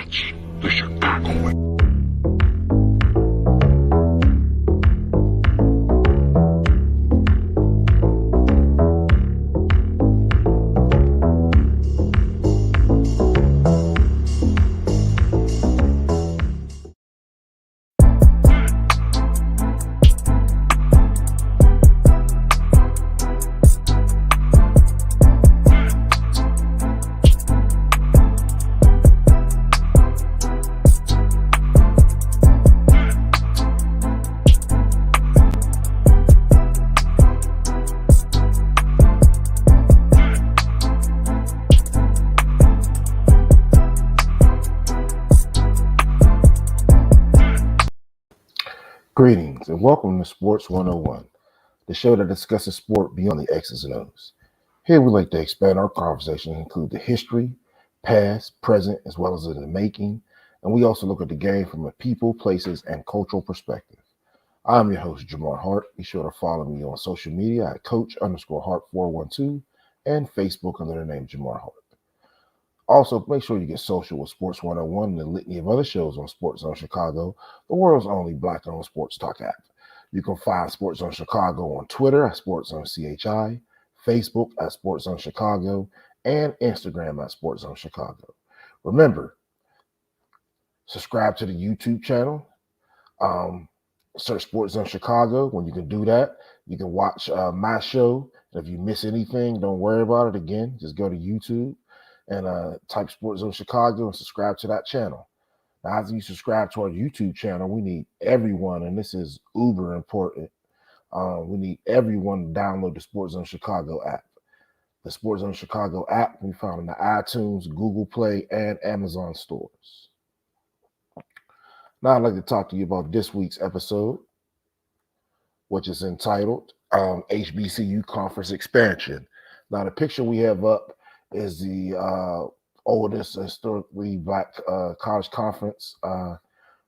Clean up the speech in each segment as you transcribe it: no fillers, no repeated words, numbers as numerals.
Watch the Chicago way. Greetings and welcome to Sports101, the show that discusses sport beyond the X's and O's. Here we like to expand our conversation and include the history, past, present, as well as in the making, and we also look at the game from a people, places, and cultural perspective. I'm your host, Jamar Harp. Be sure to follow me on social media at Coach_Harp412 and Facebook under the name Jamar Harp. Also, make sure you get social with Sports101 and the litany of other shows on SportsZone Chicago, the world's only black-owned sports talk app. You can find SportsZone Chicago on Twitter at SportsZoneCHI, Facebook at SportsZone Chicago, and Instagram at SportsZone Chicago. Remember, subscribe to the YouTube channel. Search SportsZone Chicago. When you can do that, you can watch my show. And if you miss anything, don't worry about it. Again, just go to YouTube and type SportsZone Chicago and subscribe to that channel. Now, after you subscribe to our YouTube channel, we need everyone, and this is uber important, we need everyone to download the SportsZone Chicago app. The SportsZone Chicago app we found in the iTunes, Google Play, and Amazon stores. Now I'd like to talk to you about this week's episode, which is entitled HBCU Conference Expansion. Now, the picture we have up is the oldest historically black college conference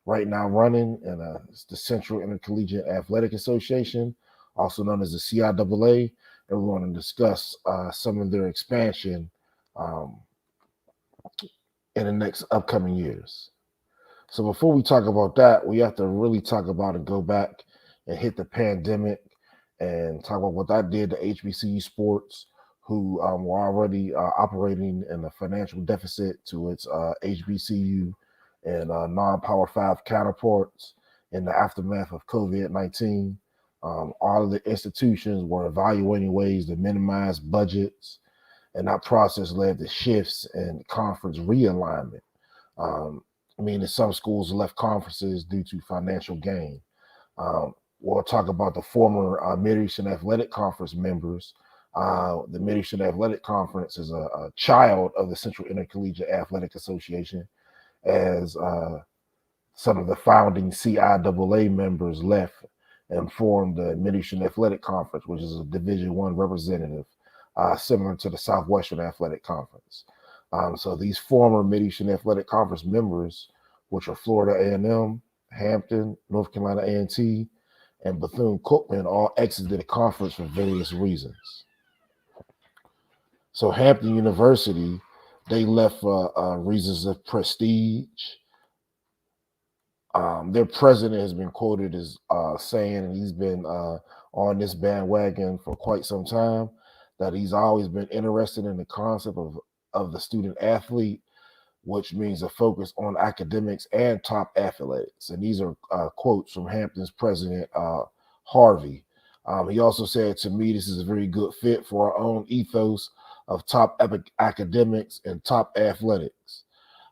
right now running, and it's the Central Intercollegiate Athletic Association, also known as the CIAA, and we're going to discuss some of their expansion in the next upcoming years. So before we talk about that, we have to really talk about and go back and hit the pandemic and talk about what that did to HBCU sports, who were already operating in a financial deficit to its HBCU and non-Power 5 counterparts in the aftermath of COVID-19. All of the institutions were evaluating ways to minimize budgets, and that process led to shifts in conference realignment, meaning some schools left conferences due to financial gain. We'll talk about the former Mid-Eastern Athletic Conference members. The Mid-Eastern Athletic Conference is a child of the Central Intercollegiate Athletic Association, as some of the founding CIAA members left and formed the Mid-Eastern Athletic Conference, which is a Division I representative, similar to the Southwestern Athletic Conference. So these former Mid-Eastern Athletic Conference members, which are Florida A&M, Hampton, North Carolina A&T, and Bethune-Cookman, all exited the conference for various reasons. So Hampton University, they left for reasons of prestige. Their president has been quoted as saying, and he's been on this bandwagon for quite some time, that he's always been interested in the concept of the student athlete, which means a focus on academics and top athletics. And these are quotes from Hampton's president, Harvey. He also said, to me, this is a very good fit for our own ethos of top academics and top athletics.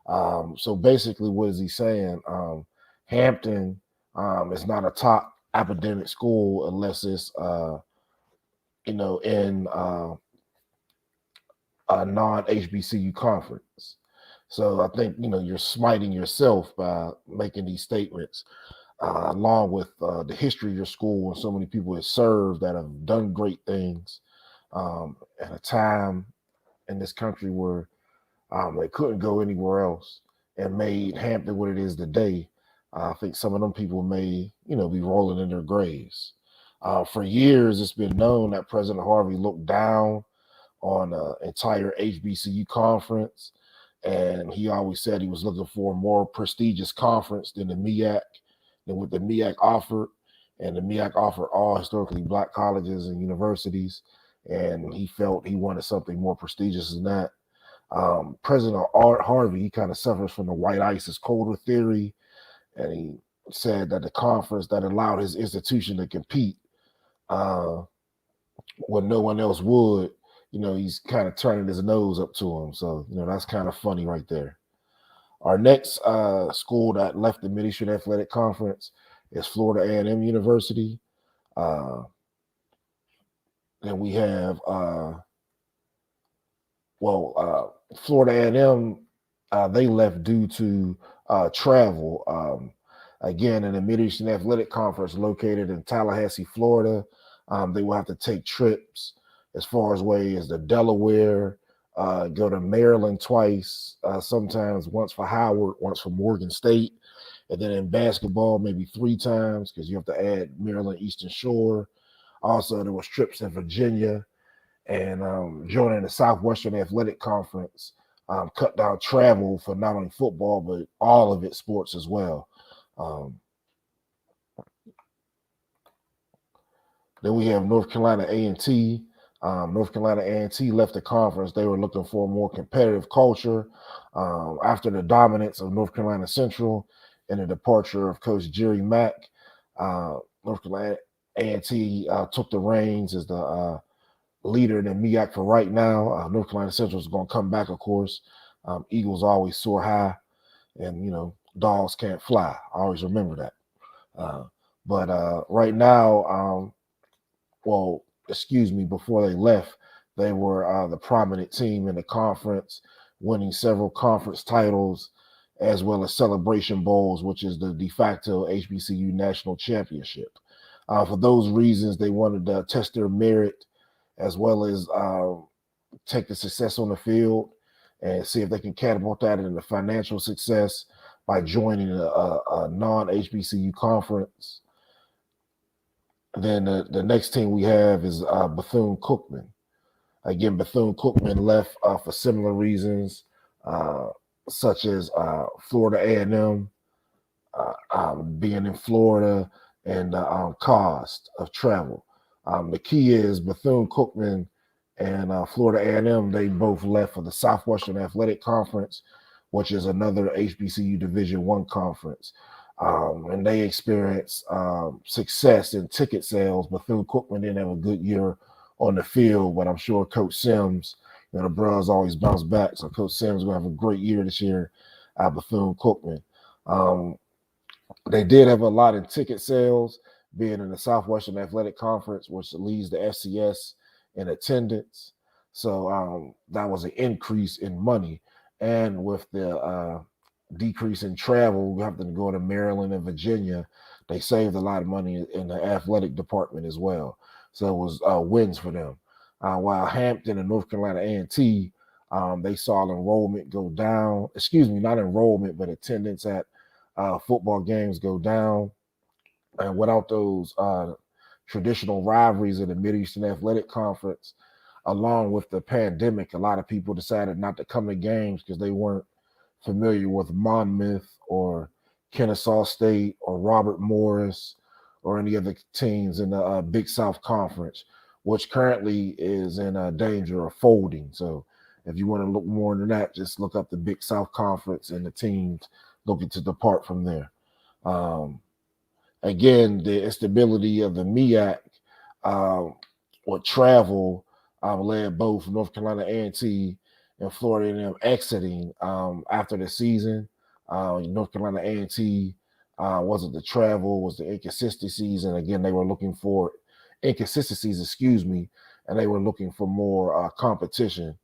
So basically, what is he saying? Hampton is not a top academic school unless it's, in a non-HBCU conference. So I think, you're smiting yourself by making these statements, along with the history of your school and so many people it served that have done great things at a time in this country where they couldn't go anywhere else, and made Hampton what it is today. I think some of them people may, be rolling in their graves. For years, it's been known that President Harvey looked down on the entire HBCU conference And he always said he was looking for a more prestigious conference than the MEAC, than what the MEAC offered. And the MEAC offered all historically black colleges and universities. And he felt he wanted something more prestigious than that. President Art Harvey, he kind of suffers from the white ice is colder theory. And he said that the conference that allowed his institution to compete when no one else would, he's kind of turning his nose up to him. So, that's kind of funny right there. Our next school that left the Mid-Eastern Athletic Conference is Florida A&M University. Then we have, Florida A&M, they left due to travel. Again, in the Mid-Eastern Athletic Conference located in Tallahassee, Florida, they will have to take trips as far as the Delaware, go to Maryland twice, sometimes once for Howard, once for Morgan State. And then in basketball, maybe 3 times because you have to add Maryland Eastern Shore. Also, there was trips in Virginia. And joining the Southwestern Athletic Conference cut down travel for not only football, but all of its sports as well. Then we have North Carolina A&T. North Carolina A&T left the conference. They were looking for a more competitive culture after the dominance of North Carolina Central and the departure of Coach Jerry Mack. North Carolina A&T took the reins as the leader in the MEAC for right now. North Carolina Central is going to come back, of course. Eagles always soar high, and dogs can't fly. I always remember that. But right now, before they left, they were the prominent team in the conference, winning several conference titles, as well as Celebration Bowls, which is the de facto HBCU national championship. For those reasons, they wanted to test their merit as well as take the success on the field and see if they can catapult that into financial success by joining a non-HBCU conference. Then the next team we have is Bethune-Cookman. Again, Bethune-Cookman left for similar reasons, such as Florida A&M being in Florida and cost of travel. The key is Bethune-Cookman and Florida A&M, they both left for the Southwestern Athletic Conference, which is another HBCU Division I conference. And they experienced success in ticket sales. Bethune-Cookman didn't have a good year on the field, but I'm sure Coach Sims, the Bros always bounce back. So Coach Sims is going to have a great year this year at Bethune-Cookman. They did have a lot in ticket sales, being in the Southwestern Athletic Conference, which leads the FCS in attendance. So that was an increase in money. And with the decrease in travel, we have to go to Maryland and Virginia. They saved a lot of money in the athletic department as well. So it was wins for them. While Hampton and North Carolina A&T, they saw enrollment go down. Not enrollment, but attendance at football games go down. And without those traditional rivalries in the Mid-Eastern Athletic Conference, along with the pandemic, a lot of people decided not to come to games because they weren't familiar with Monmouth or Kennesaw State or Robert Morris or any other teams in the Big South Conference, which currently is in danger of folding. So if you want to look more into that, just look up the Big South Conference and the teams looking to depart from there. Again, the instability of the MEAC or travel led both North Carolina A&T and Florida A&M exiting after the season. North Carolina A&T wasn't the travel, was the inconsistencies, and again they were looking for and they were looking for more competition.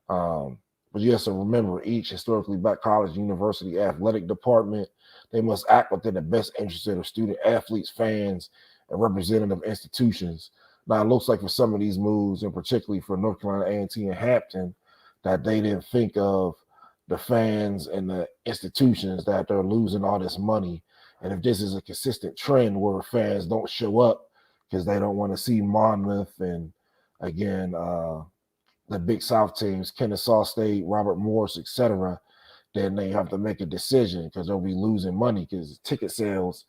But you have to remember, each historically black college, university, athletic department, they must act within the best interest of student athletes, fans, and representative institutions. Now, it looks like for some of these moves, and particularly for North Carolina A&T and Hampton, that they didn't think of the fans and the institutions that they're losing all this money. And if this is a consistent trend where fans don't show up because they don't want to see Monmouth and, again, the Big South teams, Kennesaw State, Robert Morris, etc., then they have to make a decision because they'll be losing money because ticket sales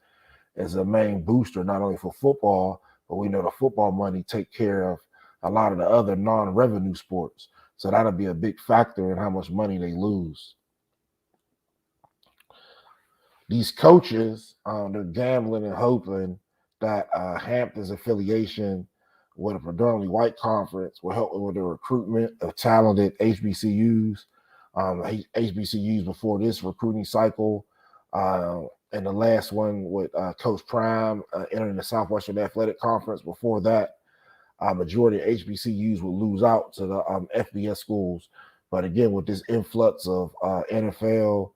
is a main booster not only for football, but we know the football money take care of a lot of the other non-revenue sports. So that'll be a big factor in how much money they lose. These coaches, they're gambling and hoping that Hampton's affiliation with a predominantly white conference will help with the recruitment of talented HBCUs. HBCUs before this recruiting cycle, and the last one with Coach Prime entering the Southwestern Athletic Conference. Before that, majority of HBCUs will lose out to the FBS schools. But again, with this influx of NFL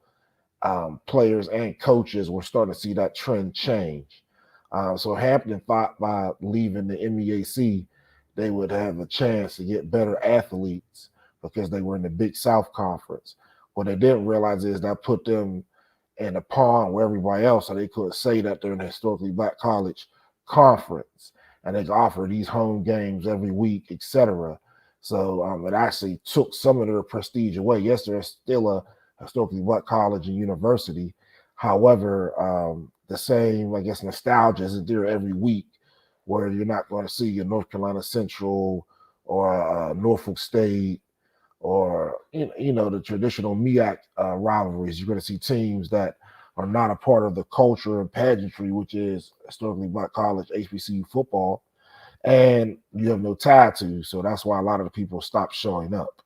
players and coaches, we're starting to see that trend change. So Hampton thought by leaving the MEAC, they would have a chance to get better athletes because they were in the Big South Conference. What they didn't realize is that put them in a pond where everybody else, so they could say that they're in a historically black college conference and they offer these home games every week, etc. So it actually took some of their prestige away. Yes, they're still a historically black college and university. However, the same, I guess, nostalgia isn't there every week where you're not going to see a North Carolina Central or Norfolk State or, the traditional MEAC rivalries. You're going to see teams that are not a part of the culture and pageantry, which is historically black college HBCU football, and you have no tie to. So that's why a lot of the people stop showing up.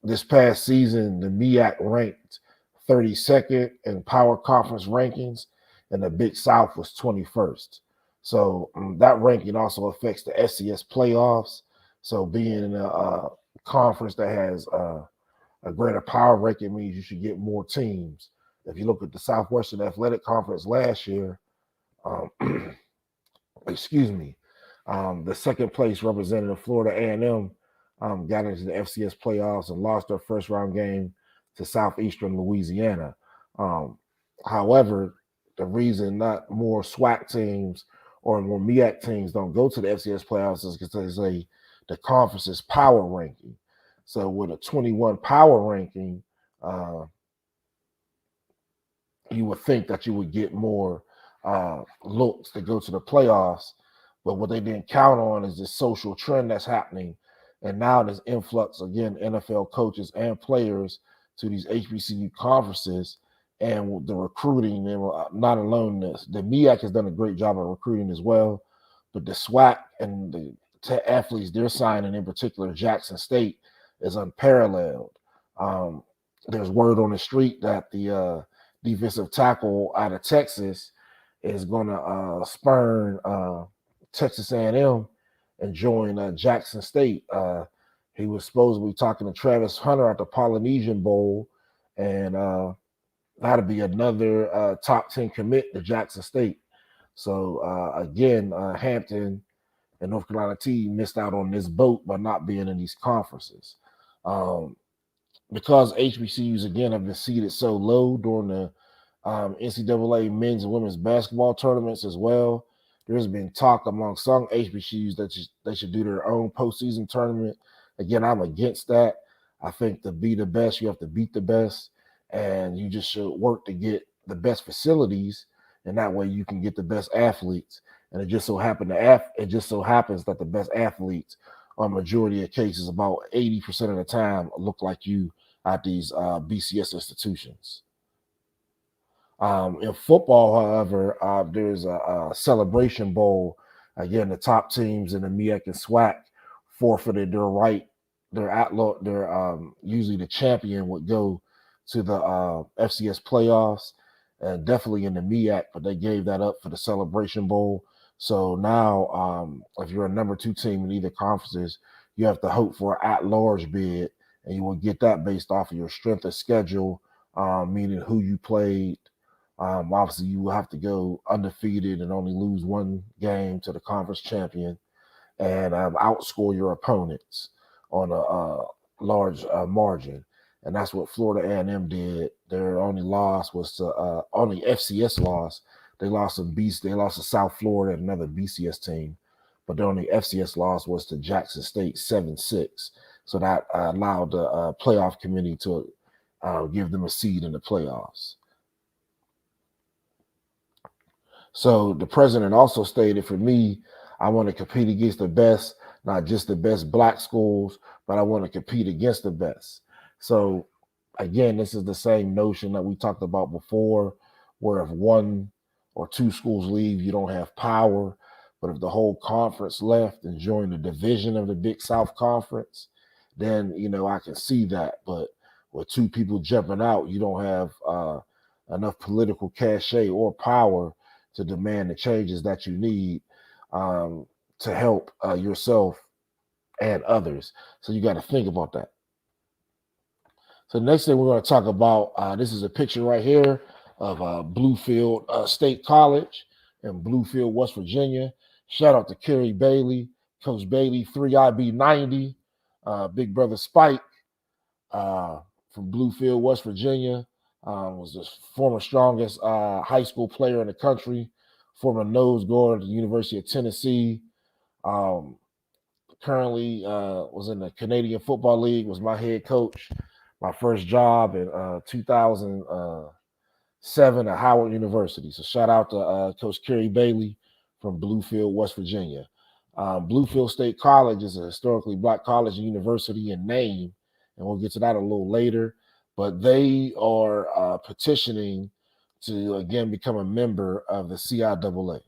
This past season, the MEAC ranked 32nd in Power Conference rankings, and the Big South was 21st. So that ranking also affects the SCS playoffs. So being in a conference that has a greater power ranking means you should get more teams. If you look at the Southwestern Athletic Conference last year, the second place representative Florida A&M got into the FCS playoffs and lost their first round game to Southeastern Louisiana. However, the reason not more SWAC teams or more MEAC teams don't go to the FCS playoffs is because the conference's power ranking. So with a 21 power ranking, you would think that you would get more looks to go to the playoffs. But what they didn't count on is this social trend that's happening. And now this influx, again, NFL coaches and players to these HBCU conferences and the recruiting. They were not alone. The MEAC has done a great job of recruiting as well. But the SWAC and the athletes they're signing, in particular Jackson State, is unparalleled. There's word on the street that the defensive tackle out of Texas is going to spurn Texas A&M and join Jackson State. He was supposedly talking to Travis Hunter at the Polynesian Bowl, and that'll be another top 10 commit to Jackson State. So again, Hampton and North Carolina team missed out on this boat by not being in these conferences. Because HBCUs, again, have been seeded so low during the NCAA men's and women's basketball tournaments as well, there's been talk among some HBCUs that they should do their own postseason tournament. Again, I'm against that. I think to be the best, you have to beat the best, and you just should work to get the best facilities, and that way you can get the best athletes. And it just so happens that the best athletes, on majority of cases, about 80% of the time, look like you at these BCS institutions. In football, however, there's a Celebration Bowl. Again, the top teams in the MEAC and SWAC forfeited their right. Usually the champion would go to the FCS playoffs, and definitely in the MEAC, but they gave that up for the Celebration Bowl. So now, if you're a number 2 team in either conferences, you have to hope for an at-large bid, and you will get that based off of your strength of schedule, meaning who you played. Obviously, you will have to go undefeated and only lose one game to the conference champion, and outscore your opponents on a large margin. And that's what Florida A&M did. Their only loss was to only FCS loss. They lost to South Florida and another BCS team, but their only FCS loss was to Jackson State 7-6. So that allowed the playoff committee to give them a seed in the playoffs. So the president also stated, for me, I want to compete against the best, not just the best black schools, but I want to compete against the best. So again, this is the same notion that we talked about before, where if one or two schools leave, you don't have power. But if the whole conference left and joined the division of the Big South Conference, then, I can see that. But with two people jumping out, you don't have enough political cachet or power to demand the changes that you need um, to help yourself and others. So you got to think about that. So the next thing we're going to talk about, this is a picture right here of Bluefield State College in Bluefield, West Virginia. Shout out to Kerry Bailey, Coach Bailey, 3IB90, Big Brother Spike from Bluefield, West Virginia. Was the former strongest high school player in the country, former nose guard at the University of Tennessee. Currently was in the Canadian Football League, was my head coach. My first job in 2007 at Howard University. So shout out to Coach Kerry Bailey from Bluefield, West Virginia. Bluefield State College is a historically black college and university in name, and we'll get to that a little later. But they are petitioning to, again, become a member of the CIAA.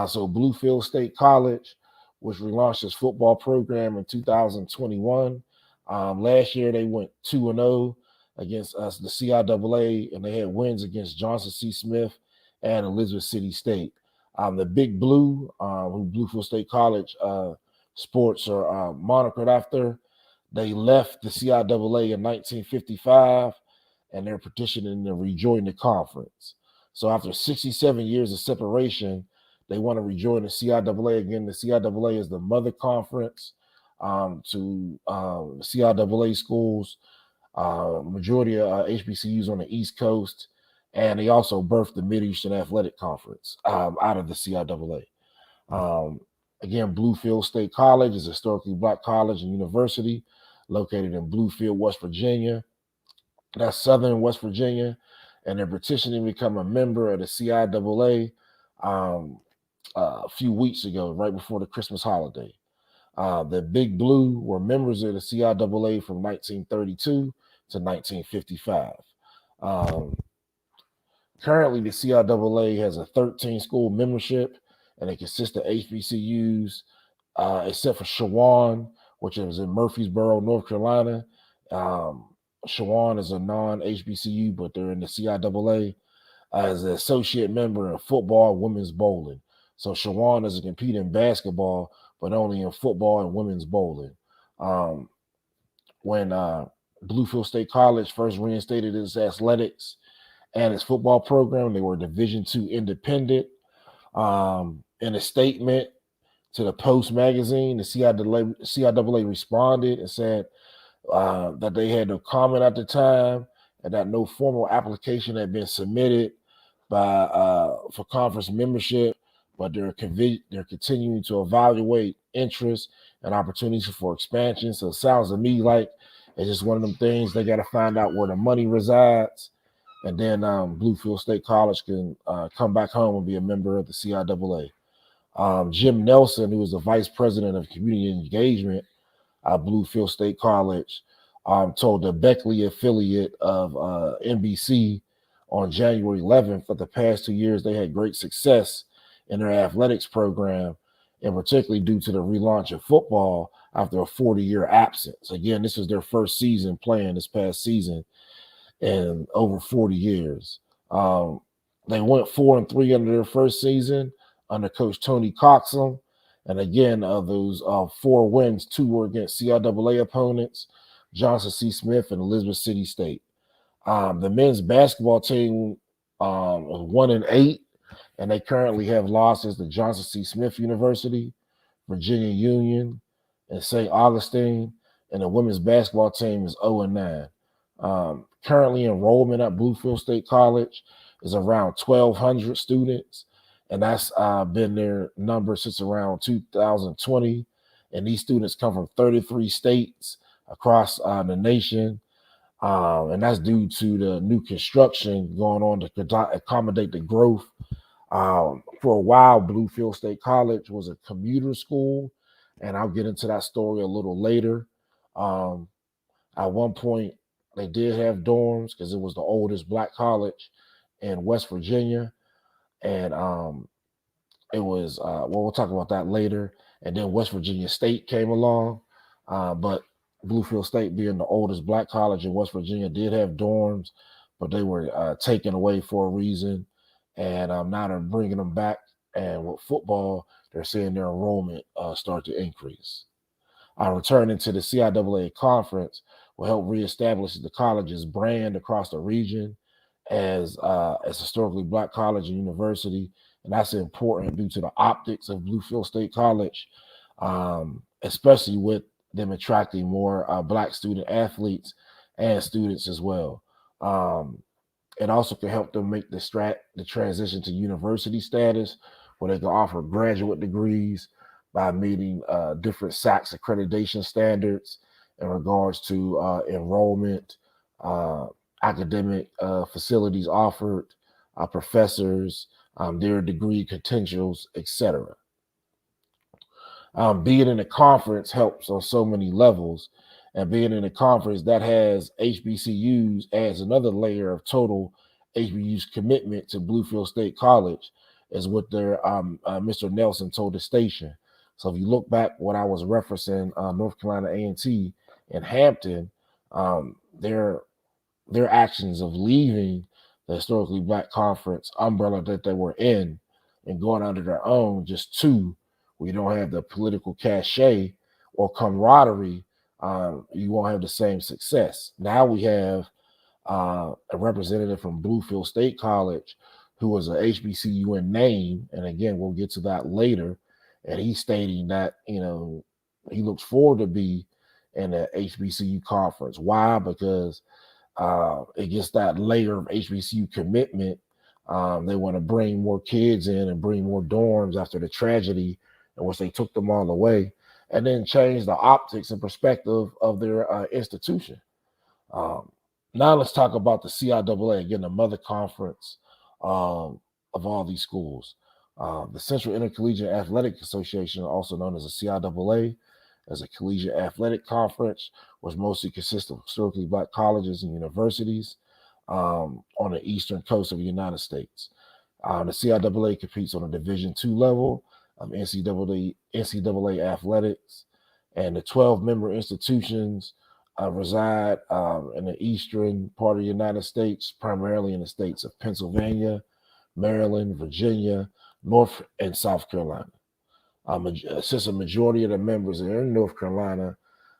So Bluefield State College, which relaunched its football program in 2021. Last year, they went 2-0 against us, the CIAA, and they had wins against Johnson C. Smith and Elizabeth City State. The Big Blue, who Bluefield State College sports are monikered after, they left the CIAA in 1955, and they're petitioning to rejoin the conference. So after 67 years of separation, they want to rejoin the CIAA again. The CIAA is the mother conference to CIAA schools, majority of HBCUs on the East Coast, and they also birthed the Mid-Eastern Athletic Conference out of the CIAA. Again, Bluefield State College is a historically black college and university located in Bluefield, West Virginia. That's southern West Virginia, and they're petitioning to become a member of the CIAA a few weeks ago, right before the Christmas holiday. The Big Blue were members of the CIAA from 1932 to 1955. Currently, the CIAA has a 13-school membership, and it consists of HBCUs, except for Shawan, which is in Murfreesboro, North Carolina. Shawan is a non-HBCU, but they're in the CIAA as an associate member in football and women's bowling. So Shawan doesn't compete in basketball, but only in football and women's bowling. When Bluefield State College first reinstated its athletics and its football program, they were Division II independent. In a statement to the Post magazine, the CIAA responded and said that they had no comment at the time and that no formal application had been submitted for conference membership, but they're continuing to evaluate interest and opportunities for expansion. So it sounds to me like it's just one of them things. They got to find out where the money resides, and then Bluefield State College can come back home and be a member of the CIAA. Jim Nelson, who is the vice president of community engagement at Bluefield State College, told the Beckley affiliate of NBC on January 11th that the past 2 years they had great success in their athletics program, and particularly due to the relaunch of football after a 40-year absence. Again, this is their first season playing this past season in over 40 years. They went 4-3 under their first season under Coach Tony Coxum. And again, of those 4 wins, 2 were against CIAA opponents, Johnson C. Smith and Elizabeth City State. The men's basketball team was 1-8, and they currently have losses to Johnson C. Smith University, Virginia Union, and St. Augustine. And the women's basketball team is 0-9. Currently, enrollment at Bluefield State College is around 1,200 students, and that's been their number since around 2020. And these students come from 33 states across the nation. And that's due to the new construction going on to accommodate the growth. For a while, Bluefield State College was a commuter school, and I'll get into that story a little later. Um, at one point, they did have dorms because it was the oldest black college in West Virginia, and it was well, we'll talk about that later. And then West Virginia State came along, but Bluefield State, being the oldest black college in West Virginia, did have dorms, but they were taken away for a reason, and now they're bringing them back. And with football, they're seeing their enrollment start to increase. Returning to the CIAA conference will help reestablish the college's brand across the region as historically black college and university, and that's important due to the optics of Bluefield State College, especially with them attracting more black student athletes and students as well. It also can help them make the transition to university status, where they can offer graduate degrees by meeting different SACS accreditation standards in regards to enrollment, academic facilities offered, professors, their degree potentials, etc. Being in a conference helps on so many levels, and being in a conference that has HBCUs adds another layer of total HBCU's commitment to Bluefield State College, is what their Mr. Nelson told the station. So if you look back what I was referencing, North Carolina A&T and Hampton, their actions of leaving the historically black conference umbrella that they were in and going under their own, just two, we don't have the political cachet or camaraderie, you won't have the same success. Now we have a representative from Bluefield State College who was an HBCU in name, and again, we'll get to that later, and he's stating that, he looks forward to be in the HBCU conference. Why? Because it gets that layer of HBCU commitment. They want to bring more kids in and bring more dorms after the tragedy in which they took them all away, and then change the optics and perspective of their institution. Now let's talk about the CIAA, again, the mother conference of all these schools. The Central Intercollegiate Athletic Association, also known as the CIAA, as a collegiate athletic conference, which mostly consists of historically black colleges and universities on the eastern coast of the United States. The CIAA competes on a Division II level of NCAA athletics, and the 12-member institutions reside in the eastern part of the United States, primarily in the states of Pennsylvania, Maryland, Virginia, North and South Carolina. Since a majority of the members are in North Carolina,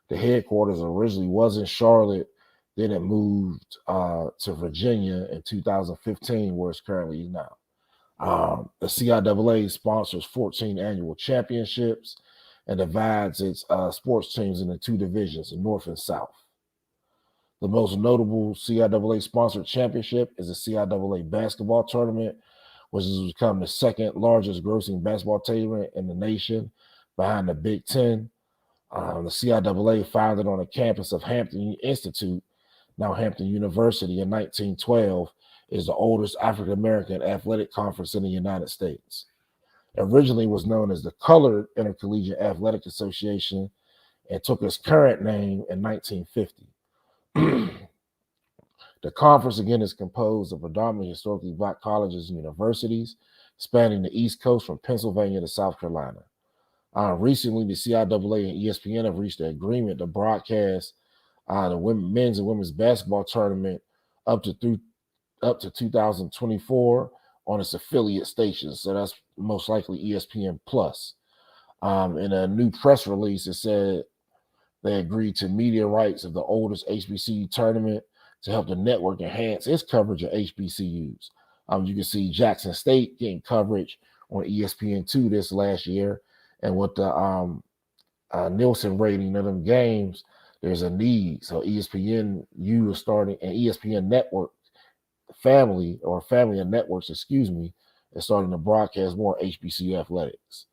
the headquarters originally was in Charlotte. Then it moved to Virginia in 2015, where it's currently now. The CIAA sponsors 14 annual championships and divides its sports teams into two divisions, North and South. The most notable CIAA sponsored championship is the CIAA basketball tournament, which has become the second largest grossing basketball tournament in the nation behind the Big Ten. The CIAA, founded on the campus of Hampton Institute, now Hampton University, in 1912, is the oldest African-American athletic conference in the United States. It originally was known as the Colored Intercollegiate Athletic Association and took its current name in 1950. The conference, again, is composed of predominantly historically black colleges and universities spanning the East Coast from Pennsylvania to South Carolina. Recently, the CIAA and ESPN have reached an agreement to broadcast the men's and women's basketball tournament up to 2024 on its affiliate stations. So that's most likely ESPN Plus. In a new press release, it said they agreed to media rights of the oldest HBCU tournament to help the network enhance its coverage of HBCUs. You can see Jackson State getting coverage on ESPN2 this last year. And with the Nielsen rating of them games, there's a need. So ESPNU is starting, and ESPN Network family of networks, is starting to broadcast more HBCU athletics.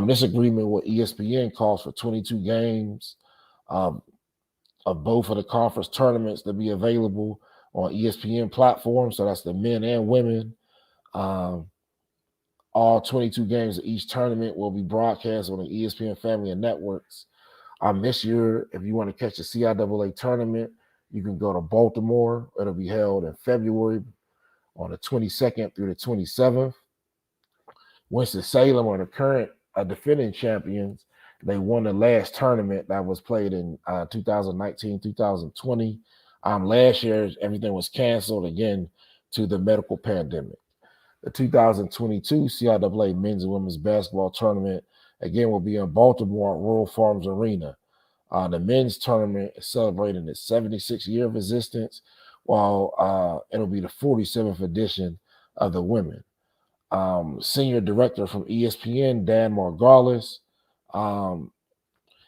This agreement with ESPN calls for 22 games of both of the conference tournaments to be available on ESPN platforms. So that's the men and women. All 22 games of each tournament will be broadcast on the ESPN family of networks. This year, if you want to catch the CIAA tournament, you can go to Baltimore. It'll be held in February on the 22nd through the 27th. Winston-Salem are the current defending champions. They won the last tournament that was played in 2019, 2020. Last year, everything was canceled again to the medical pandemic. The 2022 CIAA men's and women's basketball tournament, again, will be in Baltimore at Royal Farms Arena. The men's tournament is celebrating its 76th year of existence, while it'll be the 47th edition of the women. Senior director from ESPN, Dan Margolis,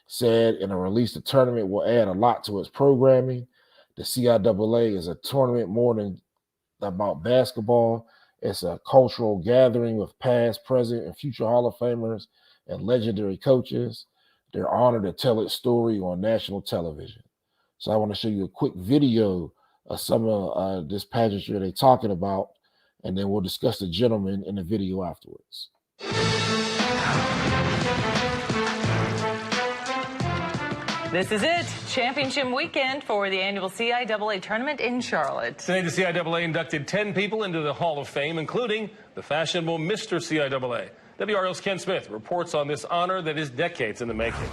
said in a release, the tournament will add a lot to its programming. The CIAA is a tournament more than about basketball. It's a cultural gathering with past, present, and future Hall of Famers and legendary coaches. They're honored to tell its story on national television. So I want to show you a quick video of some of this pageantry they're talking about, and then we'll discuss the gentleman in the video afterwards. This is it, championship weekend for the annual CIAA tournament in Charlotte. Today, the CIAA inducted 10 people into the Hall of Fame, including the fashionable Mr. CIAA. WRL's Ken Smith reports on this honor that is decades in the making.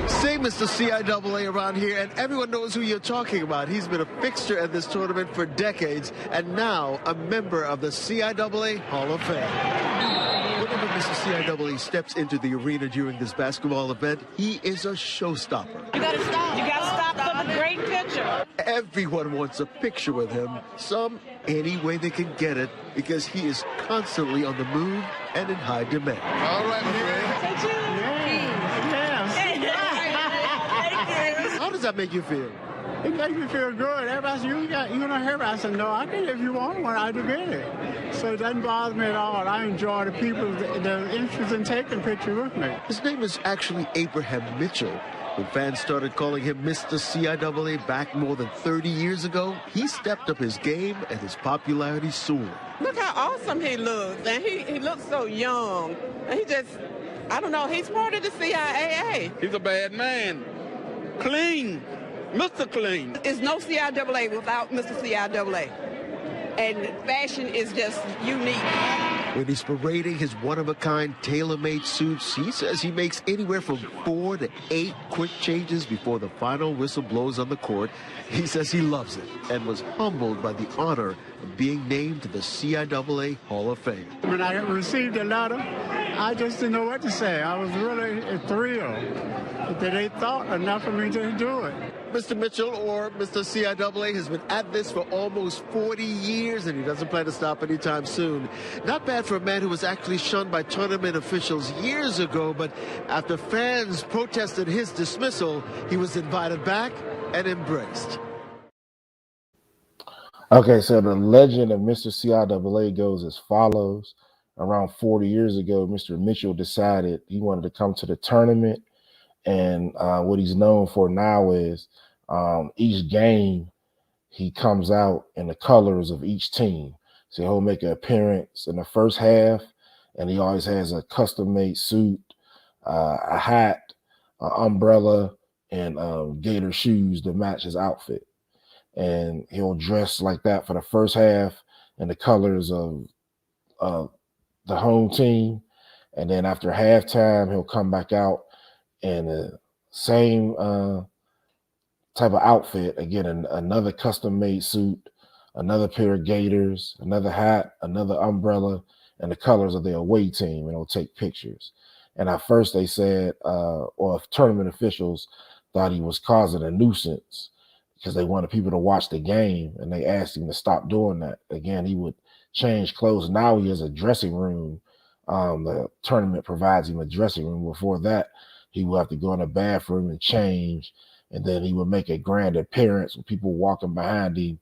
Say Mr. CIAA around here, and everyone knows who you're talking about. He's been a fixture at this tournament for decades, and now a member of the CIAA Hall of Fame. Whenever Mr. CIAA steps into the arena during this basketball event, he is a showstopper. You gotta stop. You gotta stop for the great picture. Everyone wants a picture with him, some any way they can get it, because he is constantly on the move and in high demand. All right, my friend. How does that make you feel? It makes me feel good. Everybody says, you don't hear about it. I said, no, I can if you want one, I do get it. So it doesn't bother me at all. I enjoy the people that are interested in taking pictures with me. His name is actually Abraham Mitchell. When fans started calling him Mr. CIAA back more than 30 years ago, he stepped up his game and his popularity soared. Look how awesome he looks. And he looks so young. And he just, I don't know, he's part of the CIAA. He's a bad man. Clean. Mr. Clean. There's no CIAA without Mr. CIAA. And fashion is just unique. When he's parading his one-of-a-kind tailor-made suits, he says he makes anywhere from 4 to 8 quick changes before the final whistle blows on the court. He says he loves it and was humbled by the honor of being named to the CIAA Hall of Fame. When I received the letter, I just didn't know what to say. I was really thrilled that they thought enough of me to do it. Mr. Mitchell, or Mr. CIAA, has been at this for almost 40 years, and he doesn't plan to stop anytime soon. Not bad for a man who was actually shunned by tournament officials years ago, but after fans protested his dismissal, he was invited back and embraced. Okay, so the legend of Mr. CIAA goes as follows. Around 40 years ago, Mr. Mitchell decided he wanted to come to the tournament. And what he's known for now is each game he comes out in the colors of each team. So he'll make an appearance in the first half, and he always has a custom-made suit, a hat, an umbrella, and gator shoes to match his outfit. And he'll dress like that for the first half in the colors of the home team. And then after halftime, he'll come back out in the same type of outfit, again, another custom-made suit, another pair of gaiters, another hat, another umbrella, and the colors of the away team, and he'll take pictures. And at first they said, or tournament officials thought he was causing a nuisance because they wanted people to watch the game, and they asked him to stop doing that. Again, he would change clothes. Now he has a dressing room. The tournament provides him a dressing room. Before that, he would have to go in the bathroom and change, and then he would make a grand appearance with people walking behind him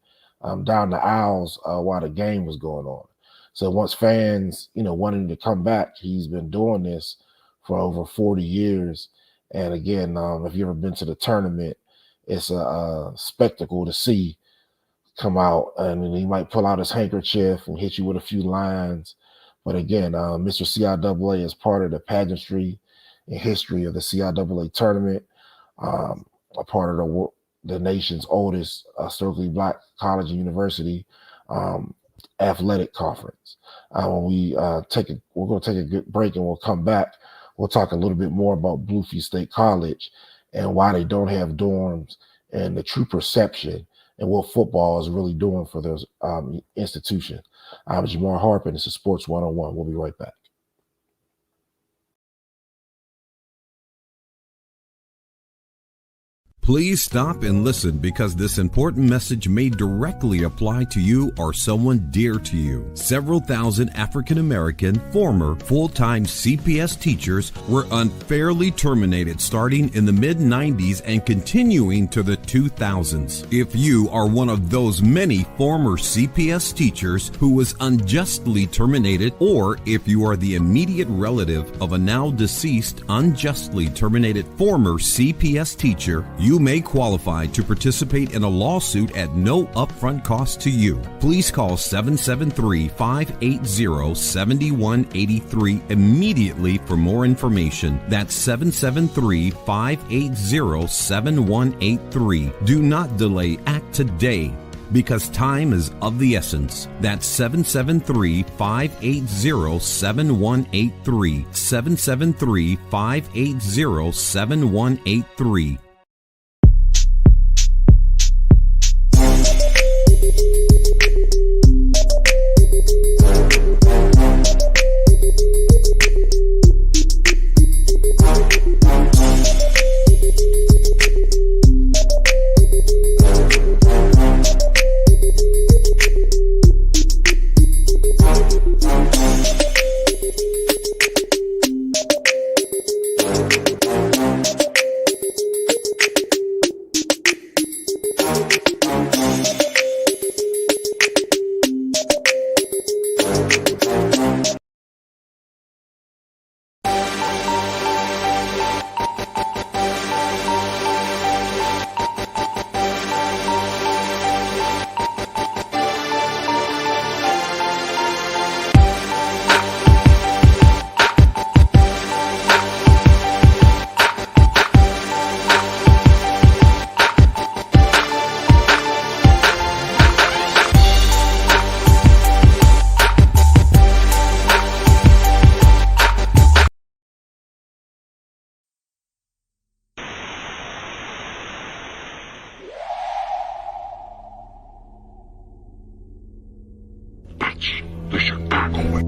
down the aisles while the game was going on. So once fans, wanted him to come back, he's been doing this for over 40 years, And again, if you ever been to the tournament, it's a spectacle to see come out, and he might pull out his handkerchief and hit you with a few lines. But again, Mr. CIAA is part of the pageantry and history of the CIAA tournament, a part of the nation's oldest historically Black college and university athletic conference. When we're going to take a good break, and we'll come back. We'll talk a little bit more about Bluefield State College and why they don't have dorms and the true perception and what football is really doing for those institutions. I'm Jamar Harp, and this is Sports 101. We'll be right back. Please stop and listen, because this important message may directly apply to you or someone dear to you. Several thousand African American former full-time CPS teachers were unfairly terminated starting in the mid-90s and continuing to the 2000s. If you are one of those many former CPS teachers who was unjustly terminated, or if you are the immediate relative of a now deceased unjustly terminated former CPS teacher, you may qualify to participate in a lawsuit at no upfront cost to you. Please call 773-580-7183 immediately for more information. That's 773-580-7183. Do not delay. Act today, because time is of the essence. That's 773-580-7183. 773-580-7183. The Chicago way.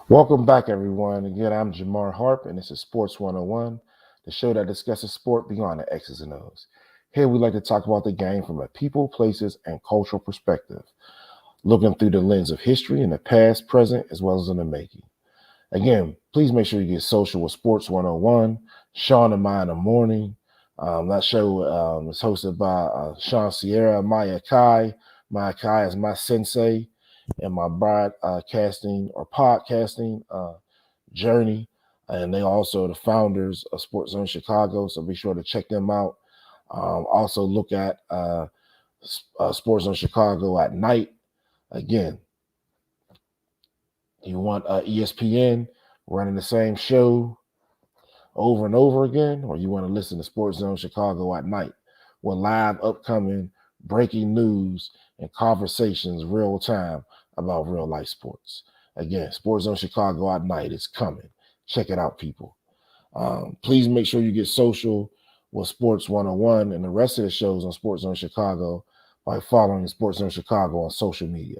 Welcome back, everyone. Again, I'm Jamar Harp, and this is Sports 101, the show that discusses sport beyond the X's and O's. Here, we like to talk about the game from a people, places, and cultural perspective, looking through the lens of history in the past, present, as well as in the making. Again, please make sure you get social with Sports 101, Sean and I in the morning. That show is hosted by Sean Sierra, Maya Kai. Maya Kai is my sensei and my broadcasting or podcasting journey. And they also the founders of SportsZone Chicago, so be sure to check them out. Also look at SportsZone Chicago at night. Again, you want ESPN running the same show over and over again, or you want to listen to SportsZone Chicago at night with live upcoming breaking news and conversations real time about real life sports. Again, SportsZone Chicago at night is coming. Check it out, people. Please make sure you get social with Sports101 and the rest of the shows on SportsZone Chicago by following SportsZone Chicago on social media.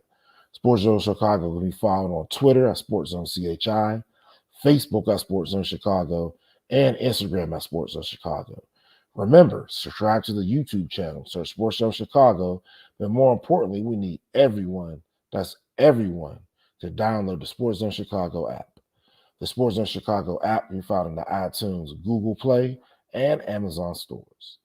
SportsZone Chicago will be followed on Twitter at SportsZone CHI, Facebook at SportsZone Chicago, and Instagram at SportsZone Chicago. Remember, subscribe to the YouTube channel, search SportsZone Chicago, but more importantly, we need everyone, that's everyone, to download the SportsZone Chicago app. The SportsZone Chicago app can be found in the iTunes, Google Play, and Amazon stores.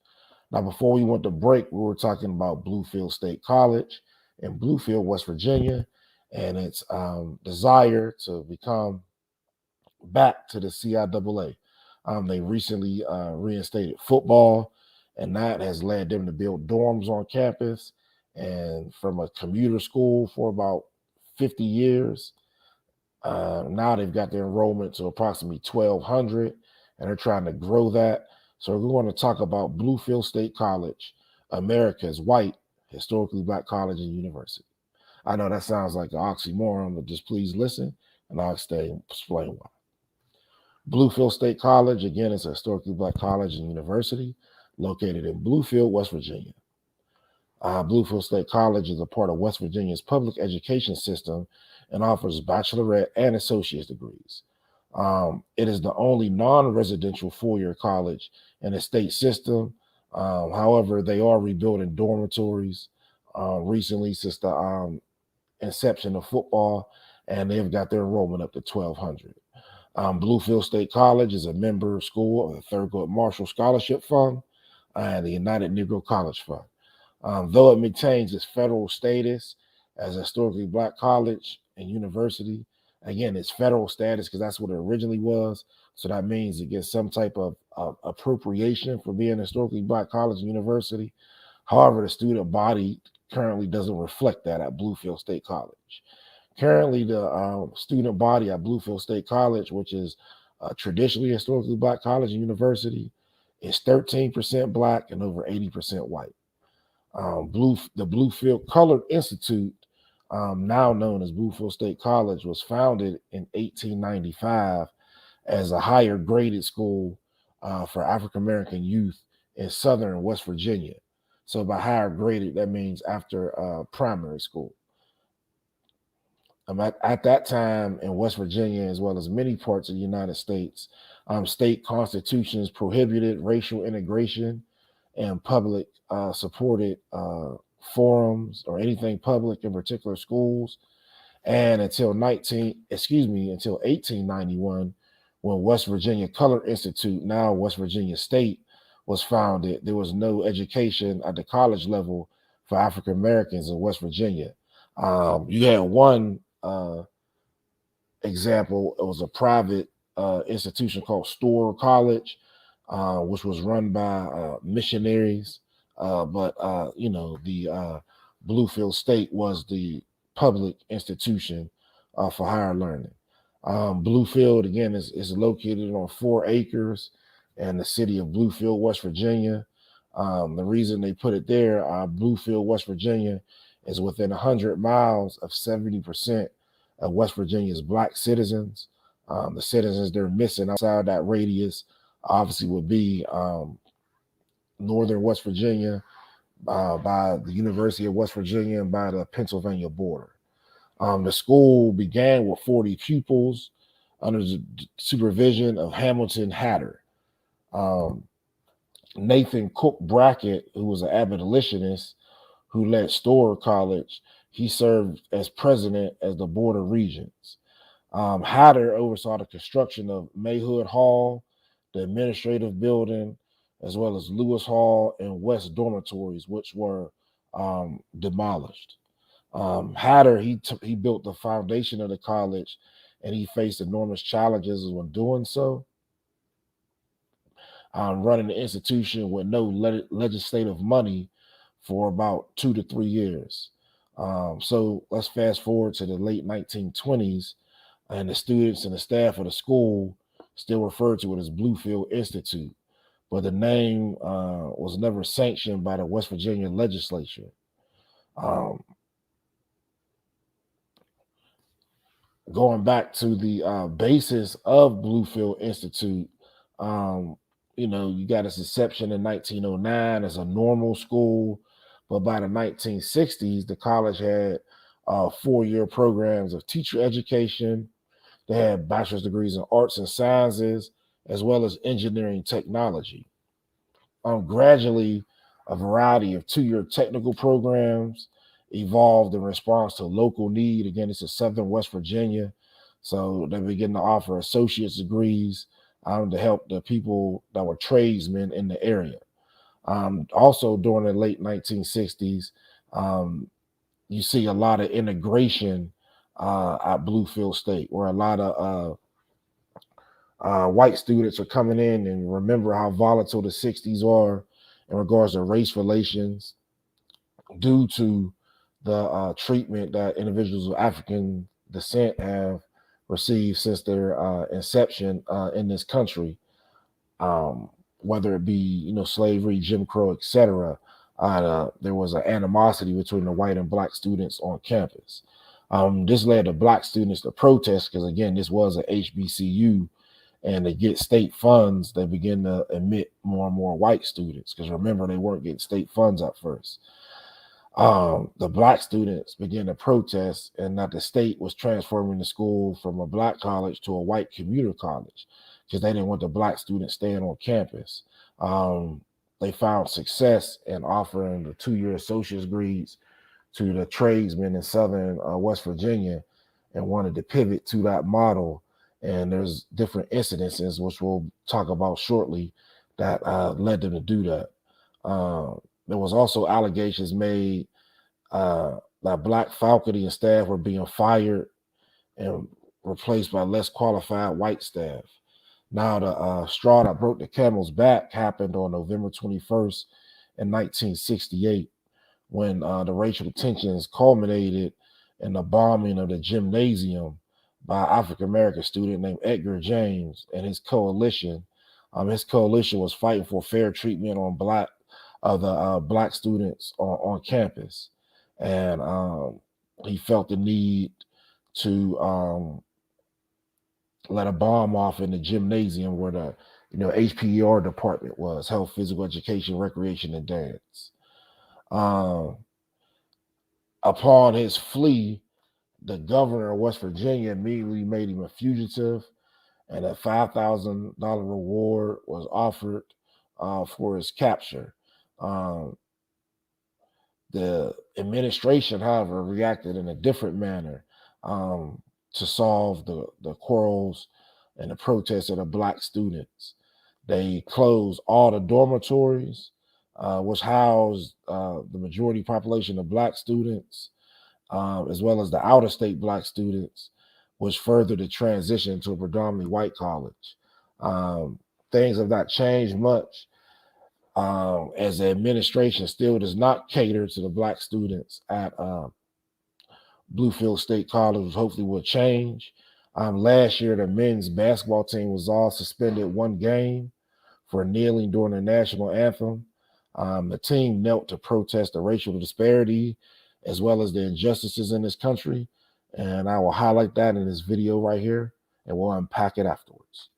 Now, before we went to break, we were talking about Bluefield State College in Bluefield, West Virginia, and its desire to become back to the CIAA. They recently reinstated football, and that has led them to build dorms on campus. And from a commuter school for about 50 years, now they've got their enrollment to approximately 1,200, and they're trying to grow that. So we're going to talk about Bluefield State College, America's white, historically black college and university. I know that sounds like an oxymoron, but just please listen, and I'll explain why. Bluefield State College, again, is a historically black college and university located in Bluefield, West Virginia. Bluefield State College is a part of West Virginia's public education system and offers bachelorette and associate's degrees. It is the only non-residential four-year college in the state system. However, they are rebuilding dormitories recently since the inception of football, and they've got their enrollment up to 1,200. Bluefield State College is a member school of the Thurgood Marshall Scholarship Fund and the United Negro College Fund. Though it maintains its federal status as a historically black college and university, again, it's federal status because that's what it originally was. So that means it gets some type of appropriation for being a historically black college and university. However, the student body currently doesn't reflect that at Bluefield State College. Currently, the student body at Bluefield State College, which is traditionally a historically black college and university, is 13% black and over 80% white. The Bluefield Colored Institute, now known as Bluefield State College, was founded in 1895 as a higher graded school for African American youth in southern West Virginia. So by higher graded, that means after primary school. At that time in West Virginia, as well as many parts of the United States, state constitutions prohibited racial integration and public supported forums or anything public in particular schools. And until 1891, when West Virginia Colored Institute, now West Virginia State, was founded, there was no education at the college level for African Americans in West Virginia. You had one example. It was a private institution called Storer College, which was run by missionaries. But the Bluefield State was the public institution for higher learning. Bluefield, again, is located on 4 acres in the city of Bluefield, West Virginia. The reason they put it there, Bluefield, West Virginia, is within 100 miles of 70% of West Virginia's black citizens. The citizens they're missing outside that radius obviously would be northern West Virginia, by the University of West Virginia, and by the Pennsylvania border. The school began with 40 pupils under the supervision of Hamilton Hatter. Nathan Cook Brackett, who was an abolitionist who led Storer College, he served as president as the Board of Regents. Hatter oversaw the construction of Mayhood Hall, the administrative building, as well as Lewis Hall and West dormitories, which were demolished. Hatter, he built the foundation of the college, and he faced enormous challenges when doing so. Running the institution with no legislative money for about 2 to 3 years. So let's fast forward to the late 1920s, and the students and the staff of the school still refer to it as Bluefield Institute, but the name was never sanctioned by the West Virginia legislature. Going back to the basis of Bluefield Institute, You got its inception in 1909 as a normal school, but by the 1960s, the college had 4-year programs of teacher education. They had bachelor's degrees in arts and sciences, as well as engineering technology. Gradually, a variety of 2-year technical programs evolved in response to local need. Again, it's in Southern West Virginia. So they began to offer associate's degrees to help the people that were tradesmen in the area. Also, during the late 1960s, you see a lot of integration at Bluefield State, where a lot of white students are coming in, and remember how volatile the 60s are in regards to race relations due to the treatment that individuals of African descent have received since their inception in this country, whether it be slavery, Jim Crow, etc. There was an animosity between the white and black students on campus. This led the black students to protest because, again, this was a HBCU, and to get state funds, they began to admit more and more white students because, remember, they weren't getting state funds at first. The black students began to protest, and that the state was transforming the school from a black college to a white commuter college because they didn't want the black students staying on campus. They found success in offering the 2-year associate's degrees to the tradesmen in Southern West Virginia and wanted to pivot to that model. And there's different incidences, which we'll talk about shortly, that led them to do that. There was also allegations made that black faculty and staff were being fired and replaced by less qualified white staff. Now, the straw that broke the camel's back happened on November 21st in 1968, when the racial tensions culminated in the bombing of the gymnasium by an African-American student named Edgar James and his coalition. His coalition was fighting for fair treatment on black students on campus. And he felt the need to let a bomb off in the gymnasium where the HPER department was, health, physical education, recreation, and dance. Upon his flee, the governor of West Virginia immediately made him a fugitive, and a $5,000 reward was offered for his capture. The administration, however, reacted in a different manner to solve the quarrels and the protests of the black students. They closed all the dormitories, which housed the majority population of black students, as well as the out-of-state black students, which furthered the transition to a predominantly white college. Things have not changed much, as the administration still does not cater to the black students at Bluefield State College, which hopefully will change. Last year, the men's basketball team was all suspended 1 game for kneeling during the national anthem. The team knelt to protest the racial disparity as well as the injustices in this country. And I will highlight that in this video right here, and we'll unpack it afterwards.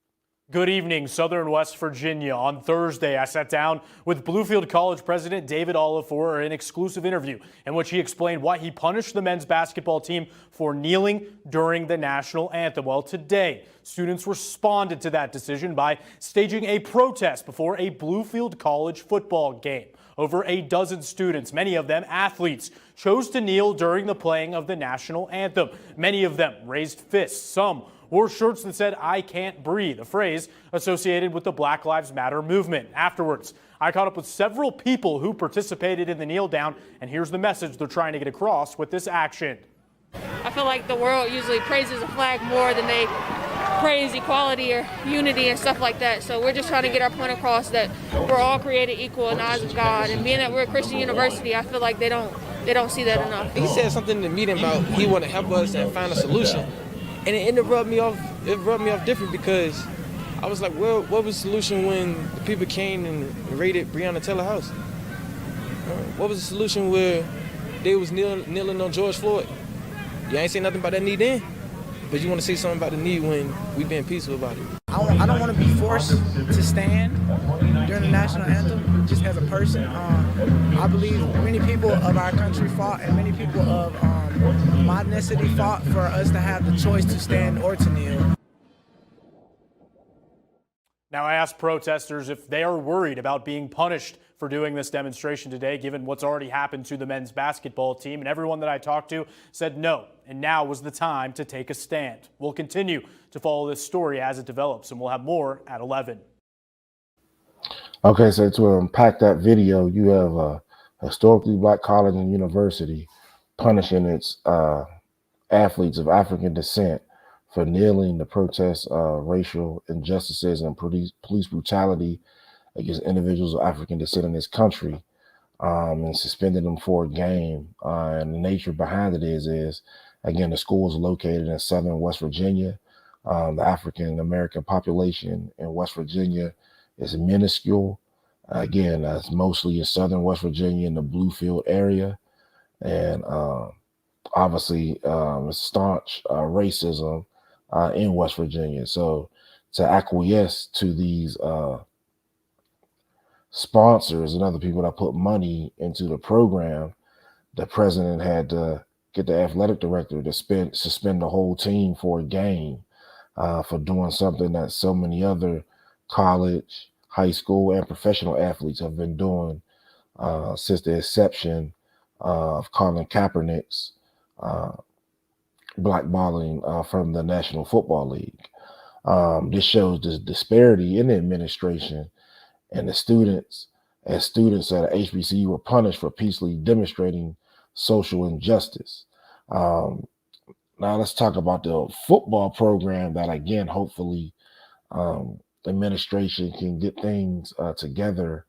Good evening, Southern West Virginia. On Thursday, I sat down with Bluefield College President David Olive for an exclusive interview in which he explained why he punished the men's basketball team for kneeling during the national anthem. Well, today, students responded to that decision by staging a protest before a Bluefield College football game. Over a dozen students, many of them athletes, chose to kneel during the playing of the national anthem. Many of them raised fists. Some wore shirts that said, "I can't breathe," a phrase associated with the Black Lives Matter movement. Afterwards, I caught up with several people who participated in the kneel down, and here's the message they're trying to get across with this action. I feel like the world usually praises a flag more than they praise equality or unity and stuff like that. So we're just trying to get our point across that we're all created equal in the eyes of God. And being that we're a Christian university, I feel like they don't see that enough. He said something in the meeting about he want to help us and find a solution. And it rubbed me off. It rubbed me off different because I was like, well, what was the solution when the people came and raided Breonna Taylor's house? What was the solution where they was kneeling on George Floyd? You ain't say nothing about that knee then, but you want to say something about the knee when we being peaceful about it. I don't want to be for forced to stand during the national anthem, just as a person. I believe many people of our country fought, and many people of my ethnicity fought for us to have the choice to stand or to kneel. Now, I asked protesters if they are worried about being punished for doing this demonstration today, given what's already happened to the men's basketball team. And everyone that I talked to said no. And now was the time to take a stand. We'll continue to follow this story as it develops, and we'll have more at 11. Okay, so to unpack that video, you have a historically black college and university punishing its athletes of African descent for kneeling to protest racial injustices and police brutality against individuals of African descent in this country, and suspending them for a game. And the nature behind it is again, the school is located in southern West Virginia. The African American population in West Virginia is minuscule. Again, that's mostly in southern West Virginia in the Bluefield area. And obviously, staunch racism in West Virginia. So to acquiesce to these sponsors and other people that put money into the program, the president had to get the athletic director to suspend the whole team for a game for doing something that so many other college, high school, and professional athletes have been doing since the inception of Colin Kaepernick's blackballing from the National Football League. This shows the disparity in the administration and the students, as students at HBCU were punished for peacefully demonstrating social injustice. Now let's talk about the football program that, again, hopefully the administration can get things together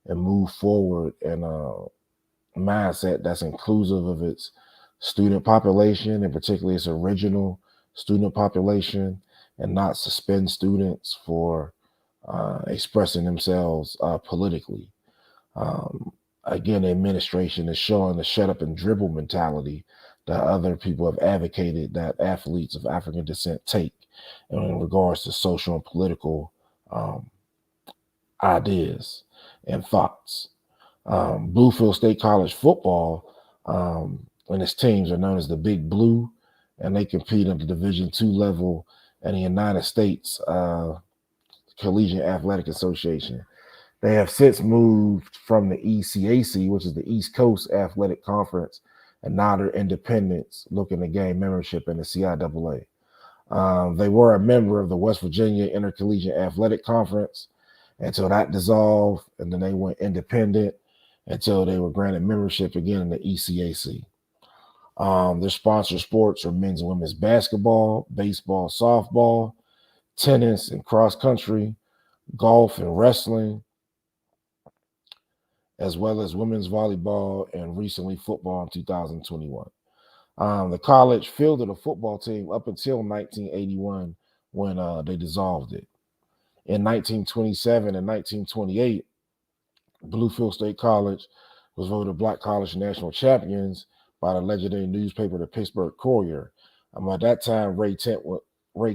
and move forward in a mindset that's inclusive of its student population, and particularly its original student population, and not suspend students for expressing themselves politically. Again, the administration is showing the shut up and dribble mentality that other people have advocated that athletes of African descent take in regards to social and political ideas and thoughts. Bluefield State College football and its teams are known as the Big Blue, and they compete at the Division II level in the United States Collegiate Athletic Association. They have since moved from the ECAC, which is the East Coast Athletic Conference, and now they're independents looking to gain membership in the CIAA. They were a member of the West Virginia Intercollegiate Athletic Conference until that dissolved, and then they went independent until they were granted membership again in the ECAC. Their sponsor sports are men's and women's basketball, baseball, softball, tennis and cross country, golf and wrestling, as well as women's volleyball and recently football in 2021. The college fielded a football team up until 1981 when they dissolved it. In 1927 and 1928, Bluefield State College was voted Black College National Champions by the legendary newspaper, the Pittsburgh Courier. At that time, Ray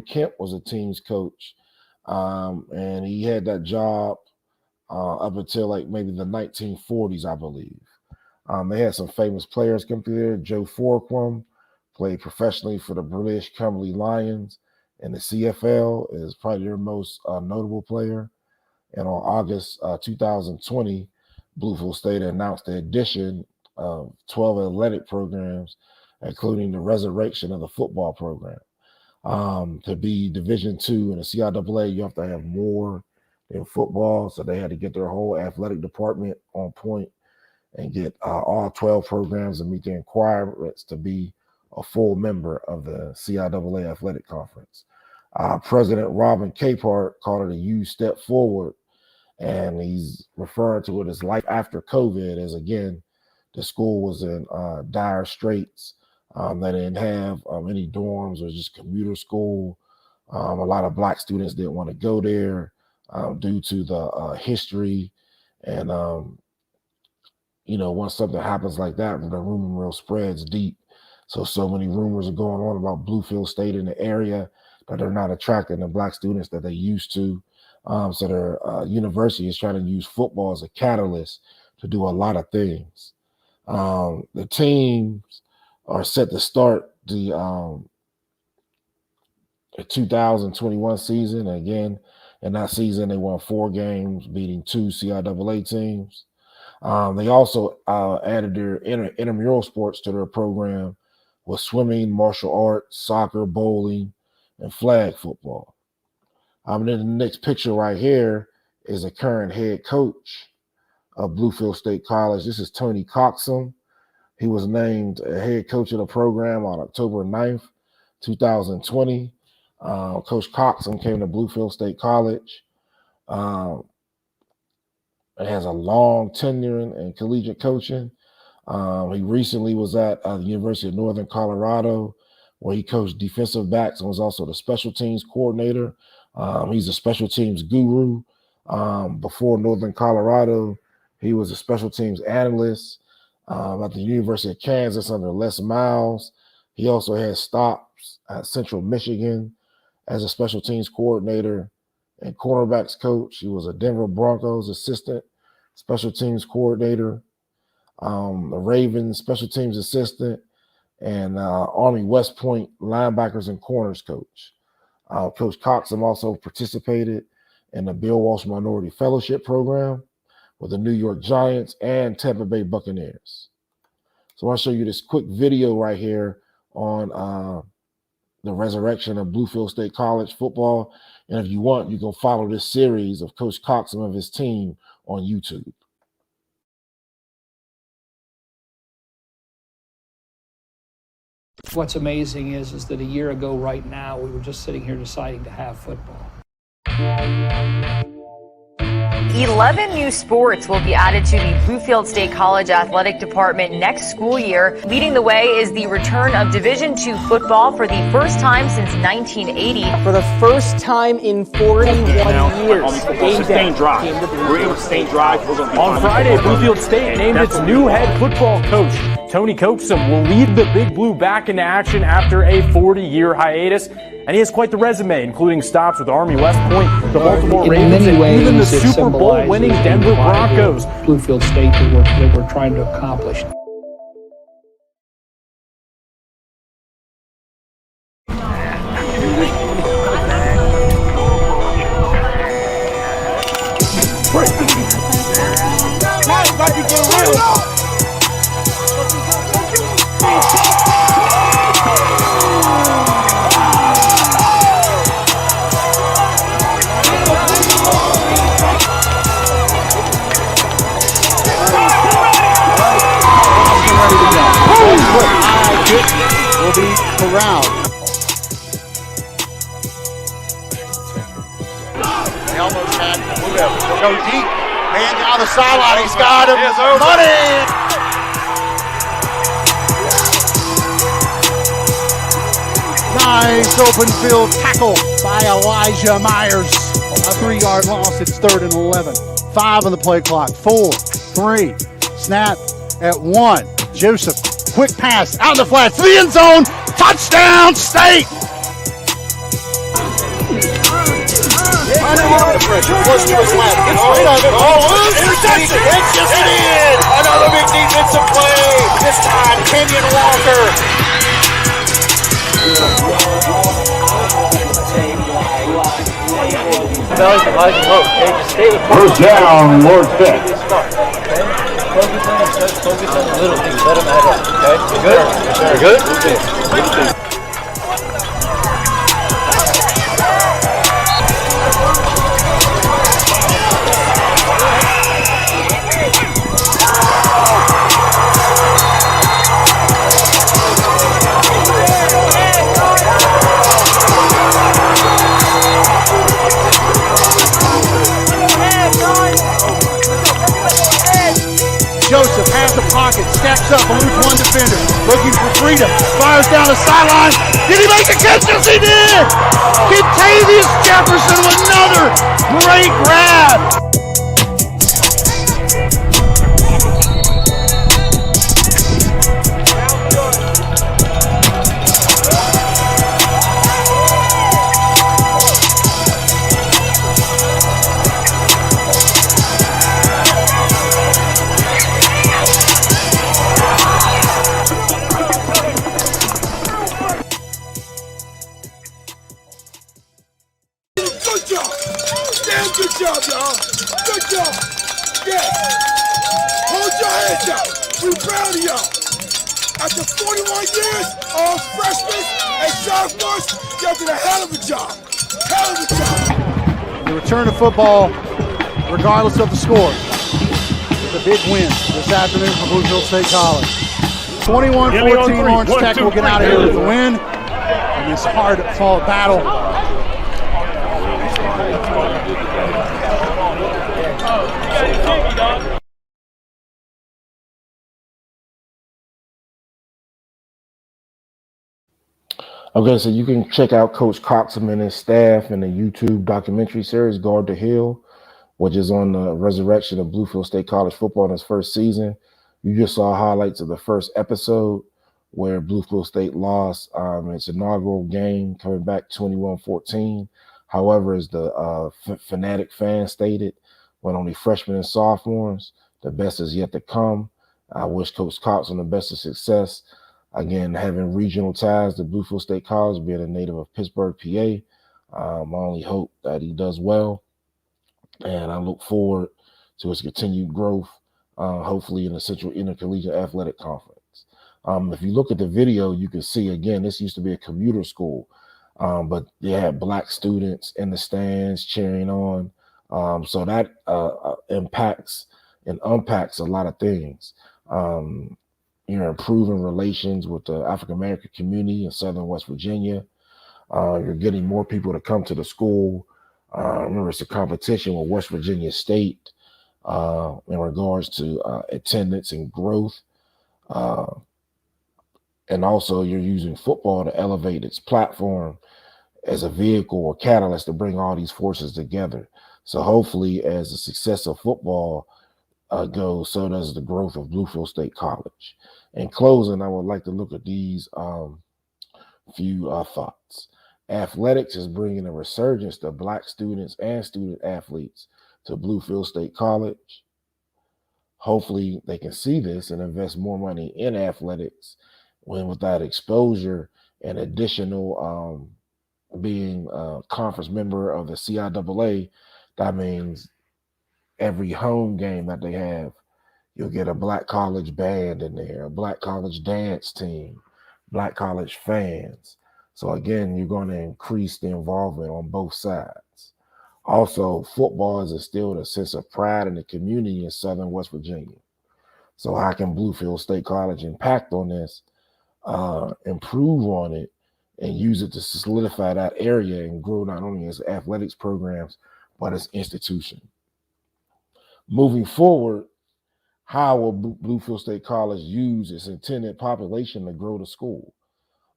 Kemp was a team's coach, and he had that job up until like maybe the 1940s, I believe. They had some famous players come through there. Joe Forquam played professionally for the British Cumberland Lions, and the CFL is probably their most notable player. And on August 2020, Bluefield State announced the addition of 12 athletic programs, including the resurrection of the football program. To be Division II in the CIAA, you have to have more than football, so they had to get their whole athletic department on point and get all 12 programs and meet the requirements to be a full member of the CIAA Athletic Conference. President Robin Capehart called it a huge step forward, and he's referring to it as life after COVID, as again, the school was in dire straits. They didn't have any dorms, or just commuter school. A lot of Black students didn't want to go there due to the history. And, once something happens like that, the rumor mill spreads deep. So many rumors are going on about Bluefield State in the area that they're not attracting the Black students that they used to. So their university is trying to use football as a catalyst to do a lot of things. The teams are set to start the 2021 season. Again, in that season, they won 4 games, beating 2 CIAA teams. They also added their intramural sports to their program with swimming, martial arts, soccer, bowling, and flag football. And then the next picture right here is a current head coach of Bluefield State College. This is Tony Coxum. He was named a head coach of the program on October 9th, 2020. Coach Coxum came to Bluefield State College. It has a long tenure in collegiate coaching. He recently was at the University of Northern Colorado, where he coached defensive backs and was also the special teams coordinator. He's a special teams guru. Before Northern Colorado, he was a special teams analyst at the University of Kansas under Les Miles. He also had stops at Central Michigan as a special teams coordinator and cornerbacks coach. He was a Denver Broncos assistant special teams coordinator, the Ravens special teams assistant, and Army West Point linebackers and corners coach. Coach Coxum also participated in the Bill Walsh Minority Fellowship Program with the New York Giants and Tampa Bay Buccaneers. So I want to show you this quick video right here on the resurrection of Bluefield State College football. And if you want, you can follow this series of Coach Coxum and his team on YouTube. What's amazing is that a year ago right now, we were just sitting here deciding to have football. 11 new sports will be added to the Bluefield State College Athletic Department next school year. Leading the way is the return of Division II football for the first time since 1980. For the first time in 41 years. Sustained drive. We're able to sustain drive. On Friday, Bluefield State named its new head football coach. Tony Coxum will lead the Big Blue back into action after a 40-year hiatus. And he has quite the resume, including stops with Army West Point, the Baltimore Ravens, and even the Super Bowl winning Denver Broncos. Bluefield State that we're trying to accomplish. Will be corralled. They almost had to go deep. Man down the sideline. He's got him. Money. Nice open field tackle by Elijah Myers. A 3-yard loss. It's 3rd and 11. 5 on the play clock. 4, 3. Snap at 1. Joseph. Quick pass out in the flats to the end zone. Touchdown, State! Close to his left. Gets rid of it. Interception. It's just an in. Another big defensive play. This time, Kenyon Walker. First down, Lord Pitt. Focus on the little things. Let them add up. Okay? You good? You're good? Okay. Joseph has the pocket, steps up, eludes one defender, looking for freedom, fires down the sideline. Did he make the catch? Yes, he did! Contavious Jefferson with another great grab. proud of y'all. After 41 years, all freshmen and sophomores, y'all did a hell of a job. Hell of a job. The return to football, regardless of the score. It's a big win this afternoon for Bluefield State College. 21-14, Orange Tech will get out of here with the win in this hard-fought battle. Okay, so you can check out Coach Coxham and his staff in the YouTube documentary series, Guard the Hill, which is on the resurrection of Bluefield State College football in its first season. You just saw highlights of the first episode where Bluefield State lost its inaugural game, coming back 21-14. However, as the fanatic fan stated, when only freshmen and sophomores, the best is yet to come. I wish Coach Coxham the best of success. Again, having regional ties to Bluefield State College, being a native of Pittsburgh, PA, I only hope that he does well. And I look forward to his continued growth, hopefully in the Central Intercollegiate Athletic Conference. If you look at the video, you can see, again, this used to be a commuter school, but they had Black students in the stands cheering on. So that impacts and unpacks a lot of things. Improving relations with the African-American community in Southern West Virginia. You're getting more people to come to the school. Remember, it's a competition with West Virginia State in regards to attendance and growth. And also, you're using football to elevate its platform as a vehicle or catalyst to bring all these forces together. So hopefully, as the success of football goes, so does the growth of Bluefield State College. In closing, I would like to look at these few thoughts. Athletics is bringing a resurgence to Black students and student athletes to Bluefield State College. Hopefully, they can see this and invest more money in athletics. When with that exposure and additional being a conference member of the CIAA, that means every home game that they have, you'll get a Black college band in there, a Black college dance team, Black college fans. So again, you're going to increase the involvement on both sides. Also, football has instilled a sense of pride in the community in Southern West Virginia. So how can Bluefield State College impact on this, improve on it, and use it to solidify that area and grow not only its athletics programs, but its institution? Moving forward, how will Bluefield State College use its intended population to grow the school?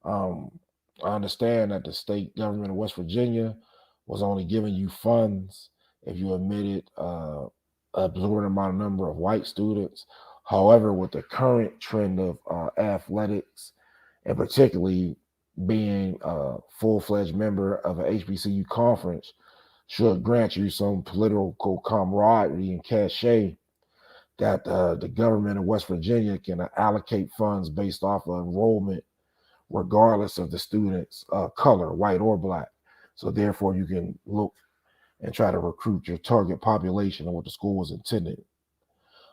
I understand that the state government of West Virginia was only giving you funds if you admitted a absorbent amount of number of white students. However, with the current trend of athletics, and particularly being a full-fledged member of an HBCU conference, should grant you some political camaraderie and cachet that the government of West Virginia can allocate funds based off of enrollment, regardless of the student's color, white or Black. So therefore, you can look and try to recruit your target population and what the school was intended.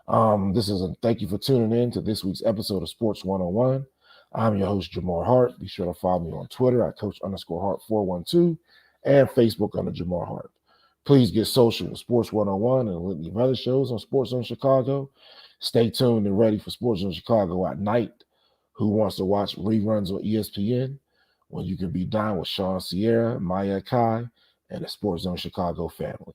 Thank you for tuning in to this week's episode of Sports 101. I'm your host, Jamar Harp. Be sure to follow me on Twitter at Coach_Harp412 and Facebook under Jamar Harp. Please get social with Sports 101 and a litany of other shows on SportsZone Chicago. Stay tuned and ready for SportsZone Chicago at night. Who wants to watch reruns on ESPN when you can be down with Sean Sierra, Maya Kai, and the SportsZone Chicago family?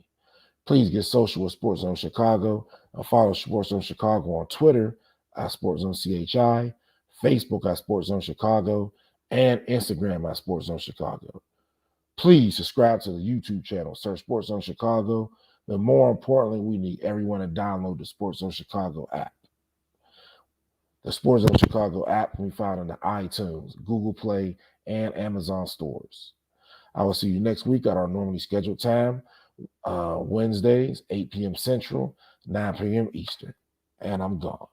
Please get social with SportsZone Chicago and follow SportsZone Chicago on Twitter at SportsZone CHI, Facebook at SportsZone Chicago, and Instagram at SportsZone Chicago. Please subscribe to the YouTube channel, search SportsZone Chicago. But more importantly, we need everyone to download the SportsZone Chicago app. The SportsZone Chicago app can be found on the iTunes, Google Play, and Amazon stores. I will see you next week at our normally scheduled time, Wednesdays, 8 p.m. Central, 9 p.m. Eastern. And I'm gone.